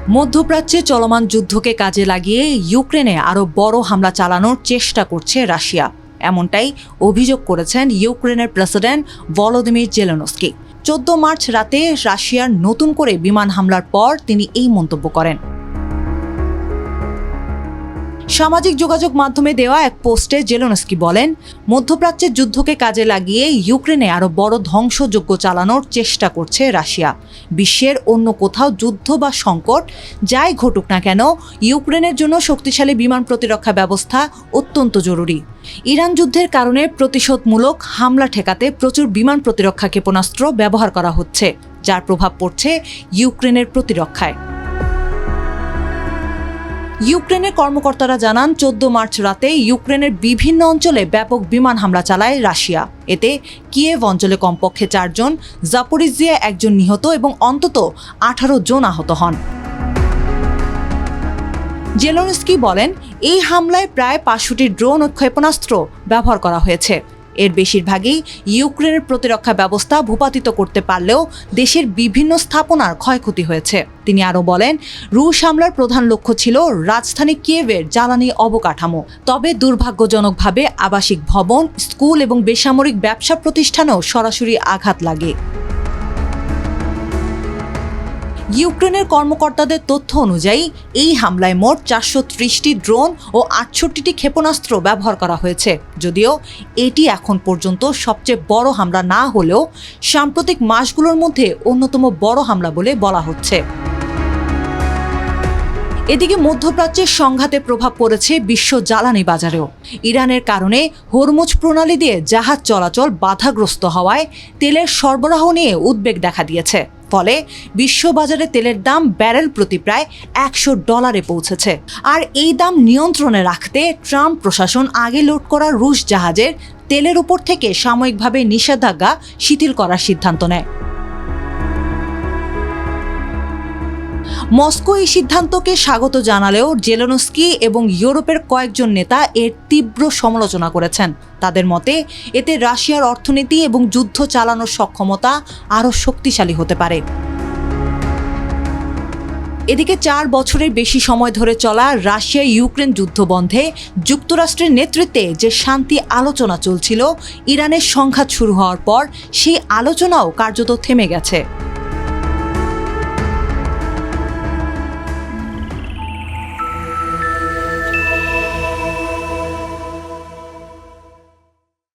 মধ্যপ্রাচ্যে চলমান যুদ্ধকে কাজে লাগিয়ে ইউক্রেনে আরও বড় হামলা চালানোর চেষ্টা করছে রাশিয়া, এমনটাই অভিযোগ করেছেন ইউক্রেনের প্রেসিডেন্ট ভলোদিমির জেলেনস্কি। 14 মার্চ রাতে রাশিয়ার নতুন করে বিমান হামলার পর তিনি এই মন্তব্য করেন। সামাজিক যোগাযোগ মাধ্যমে দেওয়া এক পোস্টে জেলেনস্কি বলেন, মধ্যপ্রাচ্যের যুদ্ধকে কাজে লাগিয়ে ইউক্রেনে আরও বড় ধ্বংসযজ্ঞ চালানোর চেষ্টা করছে রাশিয়া। বিশ্বের অন্য কোথাও যুদ্ধ বা সংকট যাই ঘটুক না কেন, ইউক্রেনের জন্য শক্তিশালী বিমান প্রতিরক্ষা ব্যবস্থা অত্যন্ত জরুরি। ইরান যুদ্ধের কারণে প্রতিশোধমূলক হামলা ঠেকাতে প্রচুর বিমান প্রতিরক্ষা ক্ষেপণাস্ত্র ব্যবহার করা হচ্ছে, যার প্রভাব পড়ছে ইউক্রেনের প্রতিরক্ষায়। ইউক্রেনের কর্মকর্তারা জানান, 14 মার্চ রাতে ইউক্রেনের বিভিন্ন অঞ্চলে ব্যাপক বিমান হামলা চালায় রাশিয়া। এতে কিয়েভ অঞ্চলে কমপক্ষে 4 জন, জাপোরিজিয়ায় 1 জন নিহত এবং অন্তত 18 জন আহত হন। জেলেনস্কি বলেন, এই হামলায় প্রায় 500টি ড্রোন ও ক্ষেপণাস্ত্র ব্যবহার করা হয়েছে। এর বেশিরভাগই ইউক্রেনের প্রতিরক্ষা ব্যবস্থা ভূপাতিত করতে পারলেও দেশের বিভিন্ন স্থাপনার ক্ষয়ক্ষতি হয়েছে। তিনি আরও বলেন, রুশ হামলার প্রধান লক্ষ্য ছিল রাজধানী কিয়েভের জ্বালানি অবকাঠামো। তবে দুর্ভাগ্যজনকভাবে আবাসিক ভবন, স্কুল এবং বেসামরিক ব্যবসা প্রতিষ্ঠানেও সরাসরি আঘাত লাগে। ইউক্রেনের কর্মকর্তাদের তথ্য অনুযায়ী এই হামলায় মোট 430টি ড্রোন ও 68টি ক্ষেপণাস্ত্র ব্যবহার করা হয়েছে। যদিও এটি এখন পর্যন্ত সবচেয়ে বড় হামলা না হলেও সাম্প্রতিক মাসগুলোর মধ্যে অন্যতম বড় হামলা বলে বলা হচ্ছে। এদিকে মধ্যপ্রাচ্যের সংঘাতে প্রভাব পড়েছে বিশ্ব জ্বালানি বাজারেও। ইরানের কারণে হরমুজ প্রণালী দিয়ে জাহাজ চলাচল বাধাগ্রস্ত হওয়ায় তেলের সরবরাহ নিয়ে উদ্বেগ দেখা দিয়েছে। ফলে বিশ্ববাজারে তেলের দাম ব্যারেল প্রতি প্রায় $100 পৌঁছেছে। আর এই দাম নিয়ন্ত্রণে রাখতে ট্রাম্প প্রশাসন আগে লোড করা রুশ জাহাজের তেলের উপর থেকে সাময়িকভাবে নিষেধাজ্ঞা শিথিল করার সিদ্ধান্ত নেয়। মস্কো এই সিদ্ধান্তকে স্বাগত জানালেও জেলেনস্কি এবং ইউরোপের কয়েকজন নেতা এর তীব্র সমালোচনা করেছেন। তাদের মতে এতে রাশিয়ার অর্থনীতি এবং যুদ্ধ চালানোর সক্ষমতা আরও শক্তিশালী হতে পারে। এদিকে 4 বছরের বেশি সময় ধরে চলা রাশিয়া ইউক্রেন যুদ্ধ বন্ধে যুক্তরাষ্ট্রের নেতৃত্বে যে শান্তি আলোচনা চলছিল, ইরানের সংঘাত শুরু হওয়ার পর সেই আলোচনাও কার্যত থেমে গেছে।